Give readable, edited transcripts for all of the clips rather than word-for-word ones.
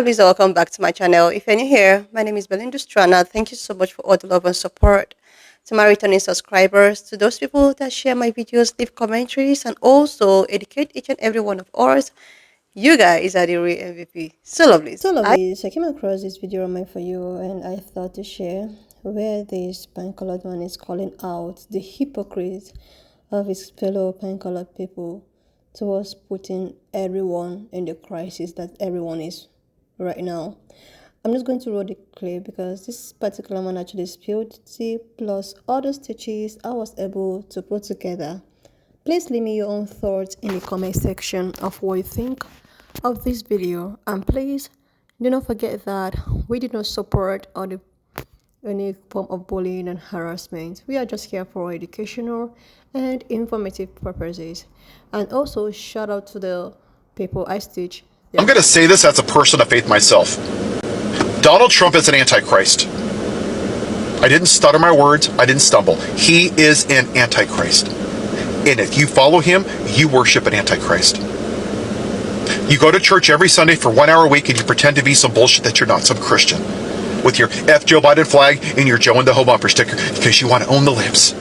Please welcome back to my channel. If you're new here, my name is Belinda Strana. Thank you so much for all the love and support. To my returning subscribers, to those people that share my videos, leave commentaries, and also educate each and every one of us, you guys are the real MVP. So lovely. I came across this video on my For You and I thought to share where this pine-colored man is calling out the hypocrite of his fellow pine-colored people towards putting everyone in the crisis that everyone is right now. I'm just going to roll the clip because this particular man actually spilled tea plus other stitches I was able to put together. Please leave me your own thoughts in the comment section of what you think of this video, and please do not forget that we did not support any form of bullying and harassment. We are just here for educational and informative purposes. And also shout out to the people I stitch. I'm going to say this as a person of faith myself. Donald Trump is an antichrist. I didn't stutter my words. I didn't stumble. He is an antichrist. And if you follow him, you worship an antichrist. You go to church every Sunday for 1 hour a week and you pretend to be some bullshit that you're not, some Christian. With your F Joe Biden flag and your Joe in the Ho bumper sticker because you want to own the libs.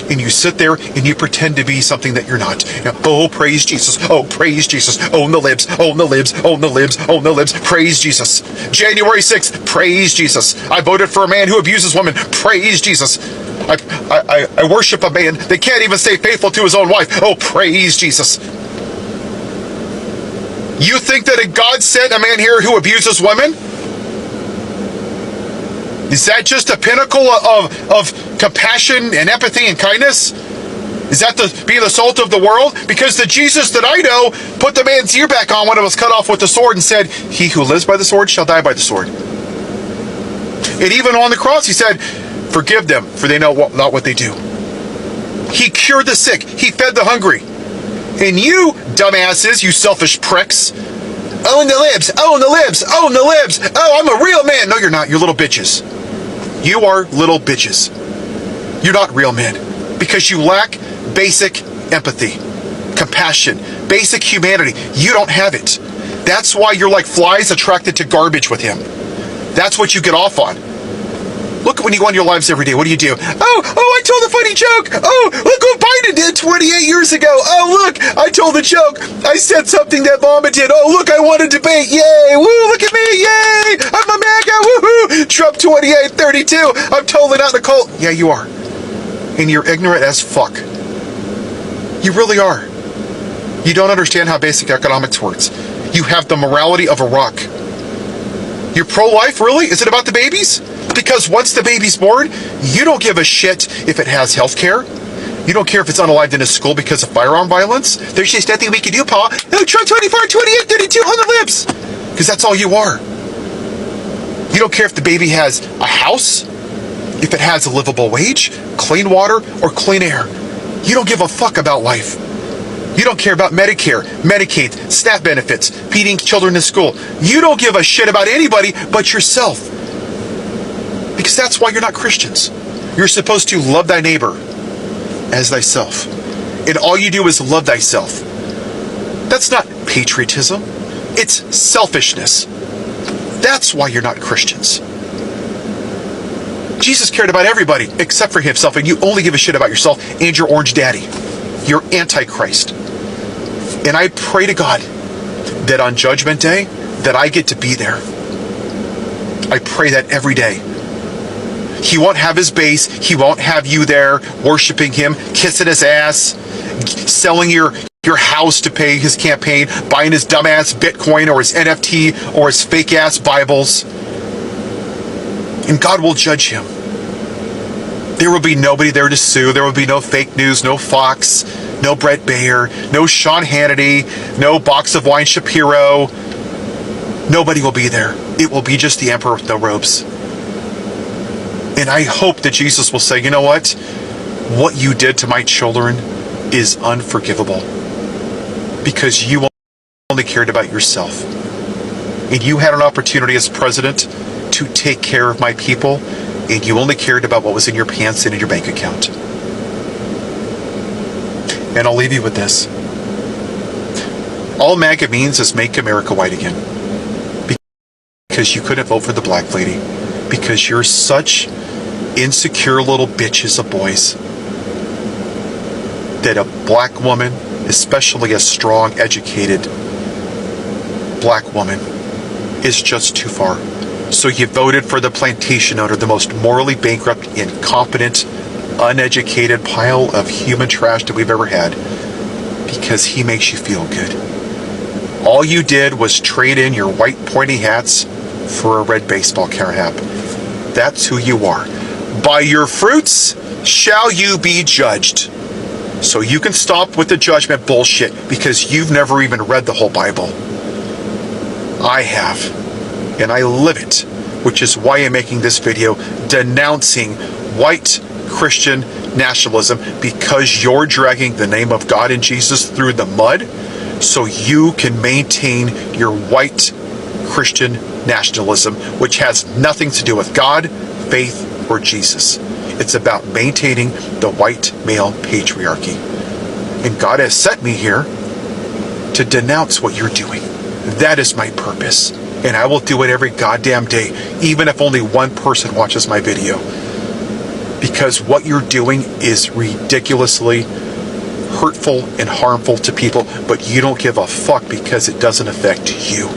And you sit there and you pretend to be something that you're not. You know, oh, praise Jesus. Oh, praise Jesus. Own the libs. Own the libs. Own the libs. Own the libs. Praise Jesus. January 6th. Praise Jesus. I voted for a man who abuses women. Praise Jesus. I worship a man that can't even stay faithful to his own wife. Oh, praise Jesus. You think that God sent a man here who abuses women? Is that just a pinnacle of compassion and empathy and kindness? Is that being the salt of the world? Because the Jesus that I know put the man's ear back on when it was cut off with the sword and said, he who lives by the sword shall die by the sword. And even on the cross he said, forgive them, for they know not what they do. He cured the sick. He fed the hungry. And you, dumbasses, you selfish pricks, own the libs, own the libs, own the libs. Oh, I'm a real man. No, you're not. You're little bitches. You are little bitches. You're not real men because you lack basic empathy, compassion, basic humanity. You don't have it. That's why you're like flies attracted to garbage with him. That's what you get off on. Look when you go on your lives every day. What do you do? Oh, I told a funny joke. Oh, look what Biden did 28 years ago. Oh, look, I told a joke. I said something that Obama did. Oh, look, I won a debate. Yay. Woo, look at me. Yay. I'm a MAGA. Woohoo. Trump 28, 32. I'm totally not in the cult. Yeah, you are. And you're ignorant as fuck. You really are. You don't understand how basic economics works. You have the morality of a rock. You're pro-life, really? Is it about the babies? Because once the baby's born, you don't give a shit if it has health care. You don't care if it's unalived in a school because of firearm violence. There's just nothing we can do, Paul. No, Trump 24, 28, 32 on the lips. Because that's all you are. You don't care if the baby has a house, if it has a livable wage, clean water, or clean air. You don't give a fuck about life. You don't care about Medicare, Medicaid, SNAP benefits, feeding children in school. You don't give a shit about anybody but yourself. Because that's why you're not Christians. You're supposed to love thy neighbor as thyself. And all you do is love thyself. That's not patriotism. It's selfishness. That's why you're not Christians. Jesus cared about everybody except for himself, and you only give a shit about yourself and your orange daddy. You're antichrist. And I pray to God that on Judgment Day, that I get to be there. I pray that every day. He won't have his base. He won't have you there worshiping him, kissing his ass, selling your house to pay his campaign, buying his dumbass Bitcoin or his NFT or his fake ass Bibles. And God will judge him. There will be nobody there to sue. There will be no fake news, no Fox, no Brett Baer, no Sean Hannity, no Box of Wine Shapiro. Nobody will be there. It will be just the emperor with no robes. And I hope that Jesus will say, you know what? What you did to my children is unforgivable. Because you only cared about yourself. And you had an opportunity as president to take care of my people, and you only cared about what was in your pants and in your bank account. And I'll leave you with this. All MAGA means is make America white again. because you couldn't vote for the black lady, because you're such insecure little bitches of boys, that a black woman, especially a strong, educated black woman, is just too far. So you voted for the plantation owner, the most morally bankrupt, incompetent, uneducated pile of human trash that we've ever had, because he makes you feel good. All you did was trade in your white pointy hats for a red baseball cap. That's who you are. By your fruits shall you be judged. So you can stop with the judgment bullshit, because you've never even read the whole Bible. I have, and I live it, which is why I'm making this video denouncing white Christian nationalism, because you're dragging the name of God and Jesus through the mud so you can maintain your white Christian nationalism, which has nothing to do with God, faith, or Jesus. It's about maintaining the white male patriarchy. And God has set me here to denounce what you're doing. That is my purpose. And I will do it every goddamn day, even if only one person watches my video. Because what you're doing is ridiculously hurtful and harmful to people, but you don't give a fuck because it doesn't affect you.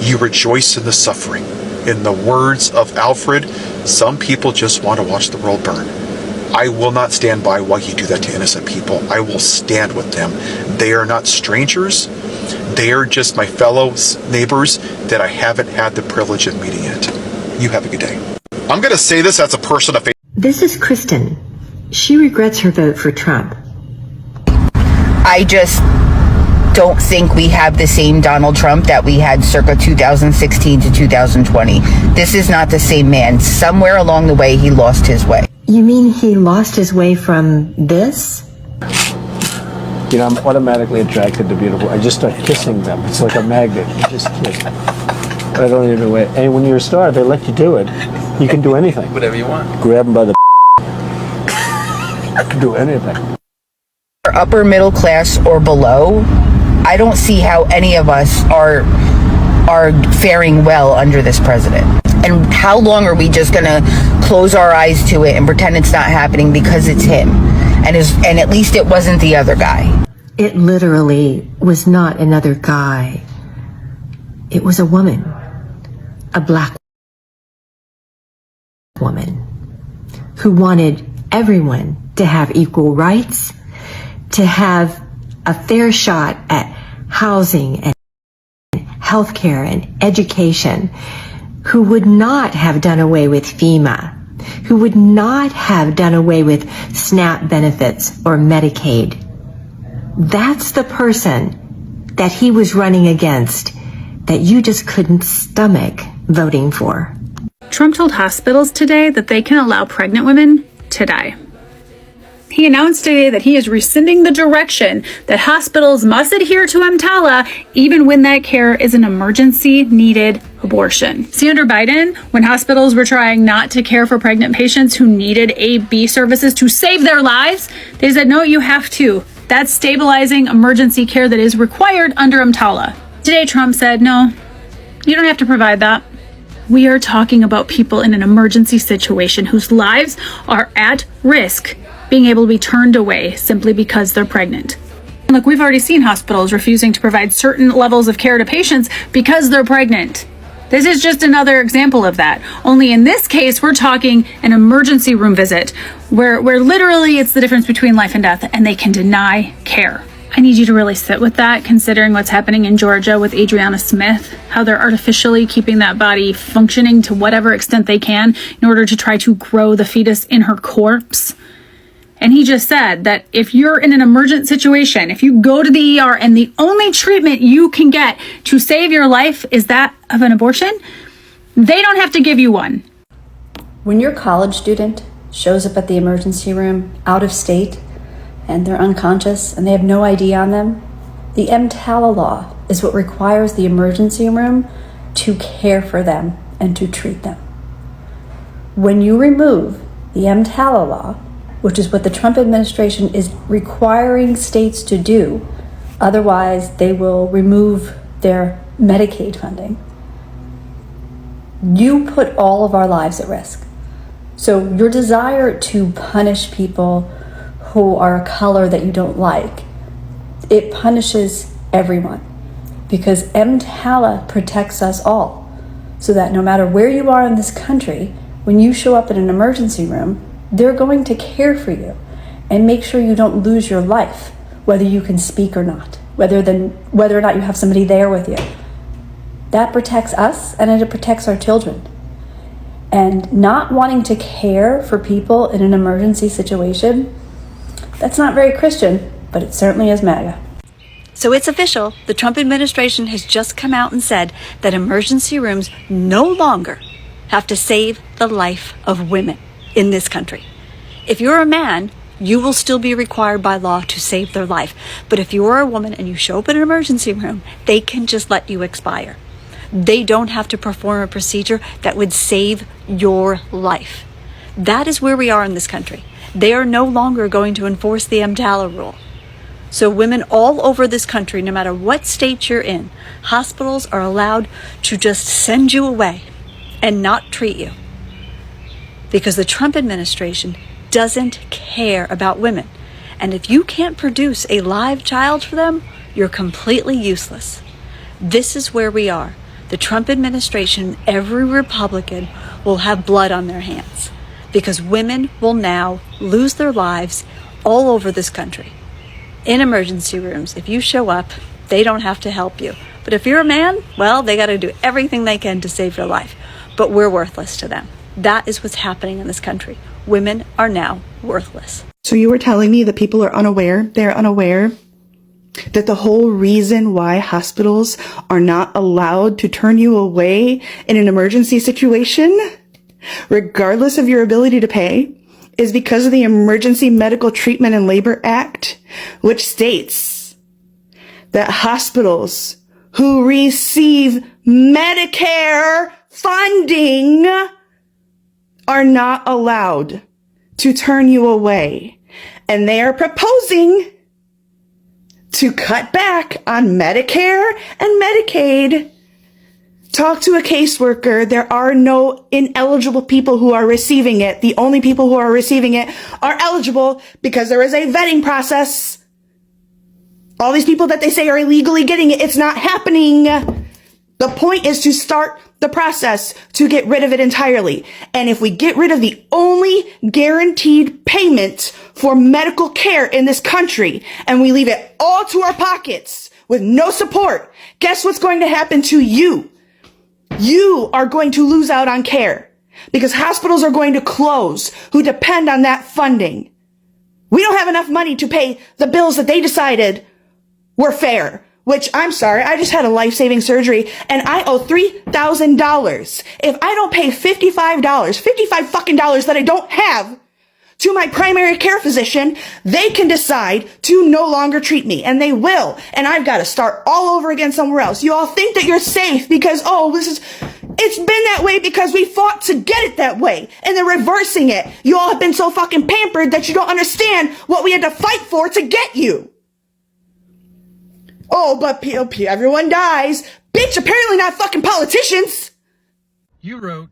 You rejoice in the suffering. In the words of Alfred, some people just want to watch the world burn. I will not stand by while you do that to innocent people. I will stand with them. They are not strangers. They are just my fellow neighbors that I haven't had the privilege of meeting yet. You have a good day. I'm going to say this as a person of faith. This is Kristen. She regrets her vote for Trump. I just don't think we have the same Donald Trump that we had circa 2016 to 2020. This is not the same man. Somewhere along the way, he lost his way. You mean he lost his way from this? You know, I'm automatically attracted to beautiful. I just start kissing them. It's like a magnet. You just kiss. I don't even know. And when you're a star, they let you do it. You can do anything. Whatever you want. Grab them by the do anything. Upper middle class or below, I don't see how any of us are faring well under this president. And how long are we just gonna close our eyes to it and pretend it's not happening because it's him? And at least it wasn't the other guy. It literally was not another guy. It was a woman. A black woman who wanted everyone to have equal rights, to have a fair shot at housing and healthcare and education, who would not have done away with FEMA, who would not have done away with SNAP benefits or Medicaid. That's the person that he was running against that you just couldn't stomach voting for. Trump told hospitals today that they can allow pregnant women to die. He announced today that he is rescinding the direction that hospitals must adhere to EMTALA even when that care is an emergency needed abortion. See, under Biden, when hospitals were trying not to care for pregnant patients who needed A/B services to save their lives, they said, no, you have to. That's stabilizing emergency care that is required under EMTALA. Today, Trump said, no, you don't have to provide that. We are talking about people in an emergency situation whose lives are at risk being able to be turned away simply because they're pregnant. Look, we've already seen hospitals refusing to provide certain levels of care to patients because they're pregnant. This is just another example of that. Only in this case, we're talking an emergency room visit where literally it's the difference between life and death, and they can deny care. I need you to really sit with that, considering what's happening in Georgia with Adriana Smith, how they're artificially keeping that body functioning to whatever extent they can in order to try to grow the fetus in her corpse. And he just said that if you're in an emergent situation, if you go to the ER and the only treatment you can get to save your life is that of an abortion, they don't have to give you one. When your college student shows up at the emergency room out of state and they're unconscious and they have no ID on them, the EMTALA law is what requires the emergency room to care for them and to treat them. When you remove the EMTALA law, which is what the Trump administration is requiring states to do, otherwise they will remove their Medicaid funding, You put all of our lives at risk. So your desire to punish people who are a color that you don't like, it punishes everyone, because EMTALA protects us all, so that no matter where you are in this country, when you show up in an emergency room, they're going to care for you and make sure you don't lose your life, whether you can speak or not, whether or not you have somebody there with you. That protects us, and it protects our children. And not wanting to care for people in an emergency situation, that's not very Christian, but it certainly is MAGA. So it's official. The Trump administration has just come out and said that emergency rooms no longer have to save the life of women in this country. If you're a man, you will still be required by law to save their life. But if you're a woman and you show up in an emergency room, they can just let you expire. They don't have to perform a procedure that would save your life. That is where we are in this country. They are no longer going to enforce the EMTALA rule. So women all over this country, no matter what state you're in, hospitals are allowed to just send you away and not treat you, because the Trump administration doesn't care about women. And if you can't produce a live child for them, you're completely useless. This is where we are. The Trump administration, every Republican will have blood on their hands, because women will now lose their lives all over this country. In emergency rooms, if you show up, they don't have to help you. But if you're a man, well, they got to do everything they can to save your life. But we're worthless to them. That is what's happening in this country. Women are now worthless. So you were telling me that people are unaware, they're unaware that the whole reason why hospitals are not allowed to turn you away in an emergency situation, regardless of your ability to pay, is because of the Emergency Medical Treatment and Labor Act, which states that hospitals who receive Medicare funding are not allowed to turn you away. And they are proposing to cut back on Medicare and Medicaid. Talk to a caseworker. There are no ineligible people who are receiving it. The only people who are receiving it are eligible because there is a vetting process. All these people that they say are illegally getting it, it's not happening. The point is to start the process to get rid of it entirely. And if we get rid of the only guaranteed payment for medical care in this country, and we leave it all to our pockets with no support, guess what's going to happen to you? You are going to lose out on care because hospitals are going to close who depend on that funding. We don't have enough money to pay the bills that they decided were fair, which I'm sorry, I just had a life-saving surgery and I owe $3,000. If I don't pay $55 fucking dollars that I don't have to my primary care physician, they can decide to no longer treat me, and they will. And I've got to start all over again somewhere else. You all think that you're safe because, it's been that way because we fought to get it that way, and they're reversing it. You all have been so fucking pampered that you don't understand what we had to fight for to get you. Oh, but Pe.Ple, everyone dies. Bitch, apparently not fucking politicians. You wrote,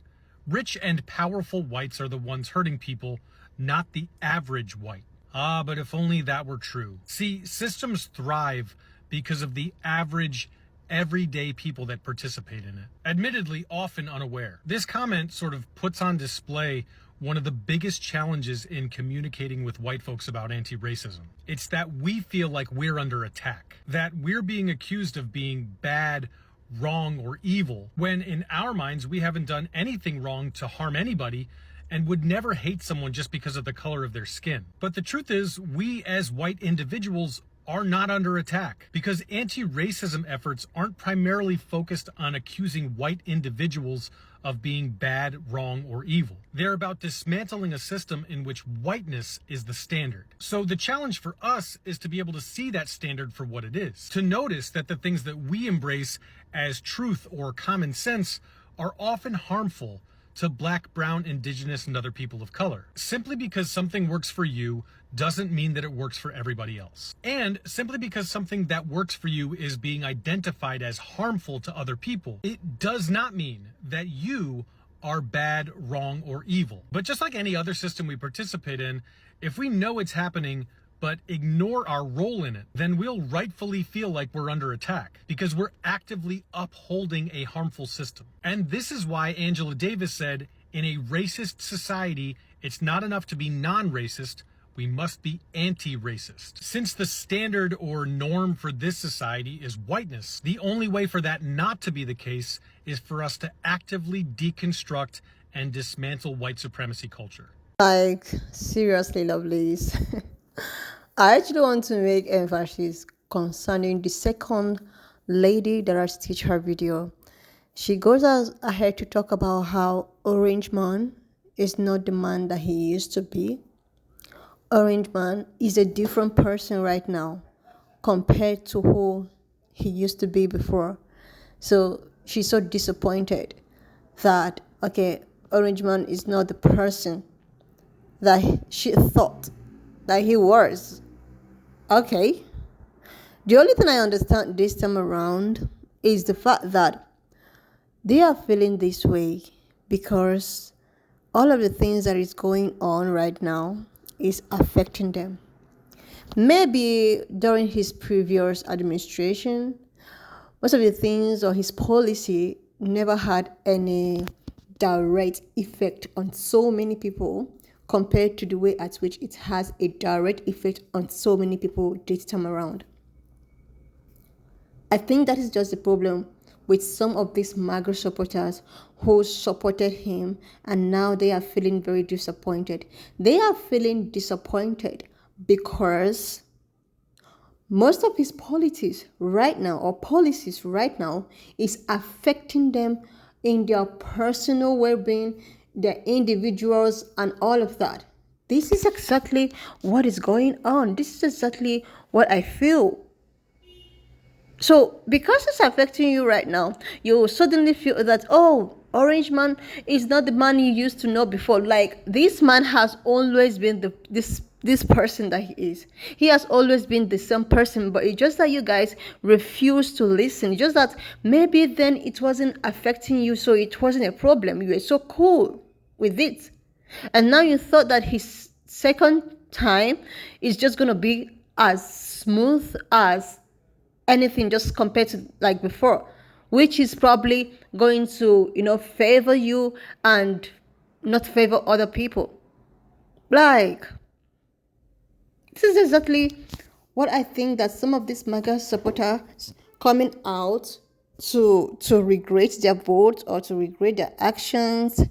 rich and powerful whites are the ones hurting people, not the average white. Ah, but if only that were true. See, systems thrive because of the average, everyday people that participate in it, admittedly often unaware. This comment sort of puts on display one of the biggest challenges in communicating with white folks about anti-racism. It's that we feel like we're under attack, that we're being accused of being bad, wrong, or evil, when in our minds we haven't done anything wrong to harm anybody and would never hate someone just because of the color of their skin. But the truth is, we as white individuals are not under attack because anti-racism efforts aren't primarily focused on accusing white individuals of being bad, wrong, or evil. They're about dismantling a system in which whiteness is the standard. So the challenge for us is to be able to see that standard for what it is, to notice that the things that we embrace as truth or common sense are often harmful to black, brown, indigenous, and other people of color. Simply because something works for you doesn't mean that it works for everybody else. And simply because something that works for you is being identified as harmful to other people, it does not mean that you are bad, wrong, or evil. But just like any other system we participate in, if we know it's happening but ignore our role in it, then we'll rightfully feel like we're under attack because we're actively upholding a harmful system. And this is why Angela Davis said, in a racist society, it's not enough to be non-racist, we must be anti-racist. Since the standard or norm for this society is whiteness, the only way for that not to be the case is for us to actively deconstruct and dismantle white supremacy culture. Like, seriously, lovelies. I actually want to make emphasis concerning the second lady that I stitched her video. She goes ahead to talk about how Orange Man is not the man that he used to be. Orange Man is a different person right now compared to who he used to be before. So she's so disappointed that, okay, Orange Man is not the person that she thought that he was. Okay. The only thing I understand this time around is the fact that they are feeling this way because all of the things that is going on right now is affecting them. Maybe during his previous administration, most of the things or his policy never had any direct effect on so many people compared to the way at which it has a direct effect on so many people this time around. I think that is just the problem with some of these MAGA supporters who supported him, and now they are feeling very disappointed. They are feeling disappointed because most of his policies right now is affecting them in their personal well-being, their individuals, and all of that. This is exactly what is going on. This is exactly what I feel. So because it's affecting you right now, you suddenly feel that, oh, Orange Man is not the man you used to know before. Like, this man has always been this person that he is. He has always been the same person, but it's just that you guys refuse to listen. Just that maybe then it wasn't affecting you, so it wasn't a problem. You were so cool with it. And now you thought that his second time is just going to be as smooth as anything just compared to like before, which is probably going to, favor you and not favor other people. Like, this is exactly what I think that some of these MAGA supporters coming out to regret their vote or to regret their actions,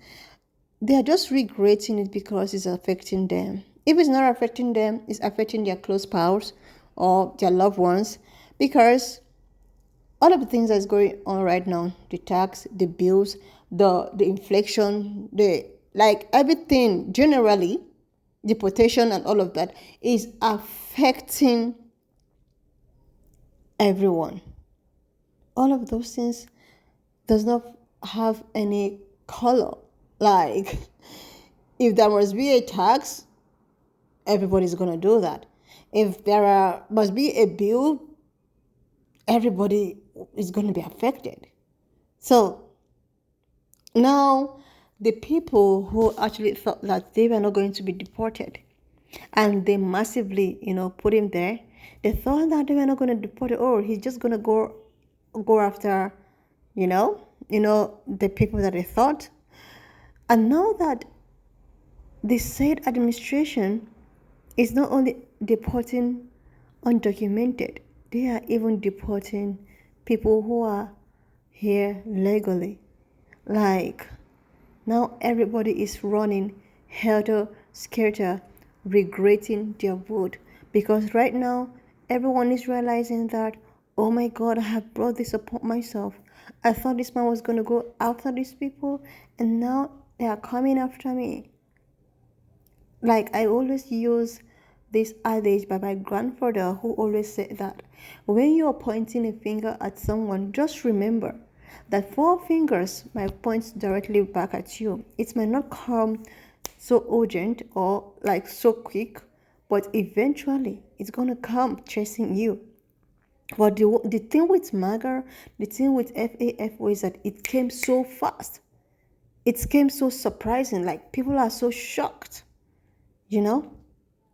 they are just regretting it because it's affecting them. If it's not affecting them, it's affecting their close pals or their loved ones, because all of the things that's going on right now, the tax, the bills, the inflation, everything generally, deportation and all of that is affecting everyone. All of those things does not have any color. Like, if there must be a tax, everybody's going to do that. If there must be a bill, everybody is going to be affected. So now the people who actually thought that they were not going to be deported, and they massively, put him there, they thought that they were not going to deport him. Oh, he's just going to go after, the people that they thought. And now that the said administration is not only deporting undocumented, they are even deporting people who are here legally. Like, now everybody is running helter-skelter, regretting their vote. Because right now, everyone is realizing that, oh my God, I have brought this upon myself. I thought this man was going to go after these people, and now they are coming after me. Like, I always use this adage by my grandfather, who always said that when you are pointing a finger at someone, just remember That four fingers might point directly back at you. It might not come so urgent or like so quick, but eventually it's gonna come chasing you. But the thing with MAGA, the thing with FAFO is that it came so fast. It came so surprising. Like, people are so shocked, you know?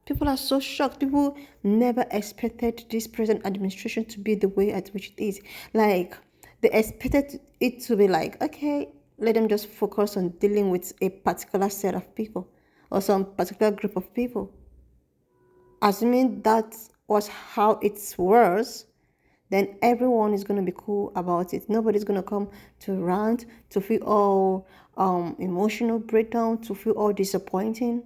People are so shocked. People never expected this present administration to be the way at which it is. Like, they expected it to be like, okay, let them just focus on dealing with a particular set of people or some particular group of people. Assuming that was how it was, then everyone is going to be cool about it. Nobody's going to come to rant, to feel all emotional breakdown, to feel all disappointing.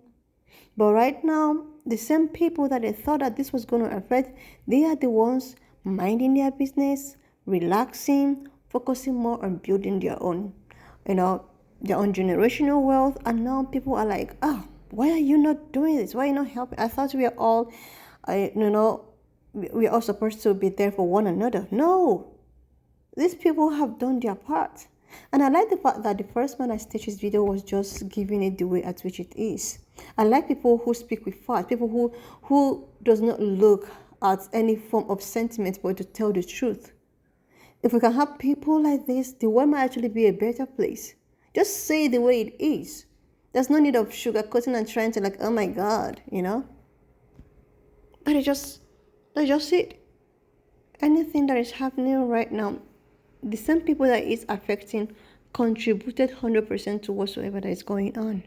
But right now, the same people that they thought that this was going to affect, they are the ones minding their business, relaxing, focusing more on building their own, their own generational wealth. And now people are like, oh, why are you not doing this? Why are you not helping? I thought we are all, we are all supposed to be there for one another. No, these people have done their part. And I like the fact that the first man that staged his video was just giving it the way at which it is. I like people who speak with facts, people who does not look at any form of sentiment but to tell the truth. If we can have people like this, the world might actually be a better place. Just say the way it is. There's no need of sugarcoating and trying to like, oh my God, But that's just it. Anything that is happening right now, the same people that it's affecting contributed 100% to whatsoever that is going on.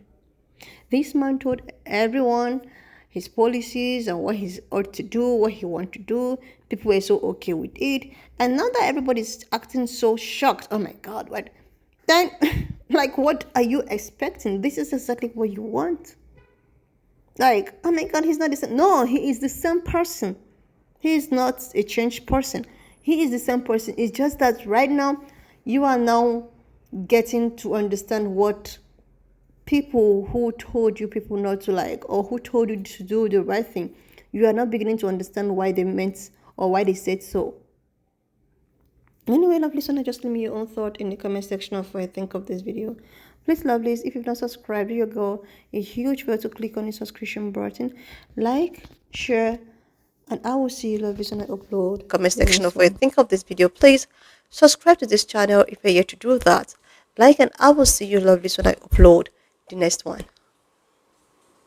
This man told everyone his policies and what he ought to do, what he wants to do. People were so okay with it. And now that everybody's acting so shocked, oh my God, what? Then, like, what are you expecting? This is exactly what you want. Like, oh my God, he's not the same. No, he is the same person. He is not a changed person. He is the same person. It's just that right now, you are now getting to understand what people who told you people not to like, or who told you to do the right thing, you are not beginning to understand why they meant or why they said so. Anyway, lovely listener, just leave me your own thought in the comment section of what you think of this video. Please, lovelies, if you've not subscribed, you go a huge way to click on the subscription button, like, share, and I will see you, lovelies, when I upload Comment section of what you think of this video. Please subscribe to this channel if you're yet to do that. Like, and I will see you, lovelies, when I upload the next one.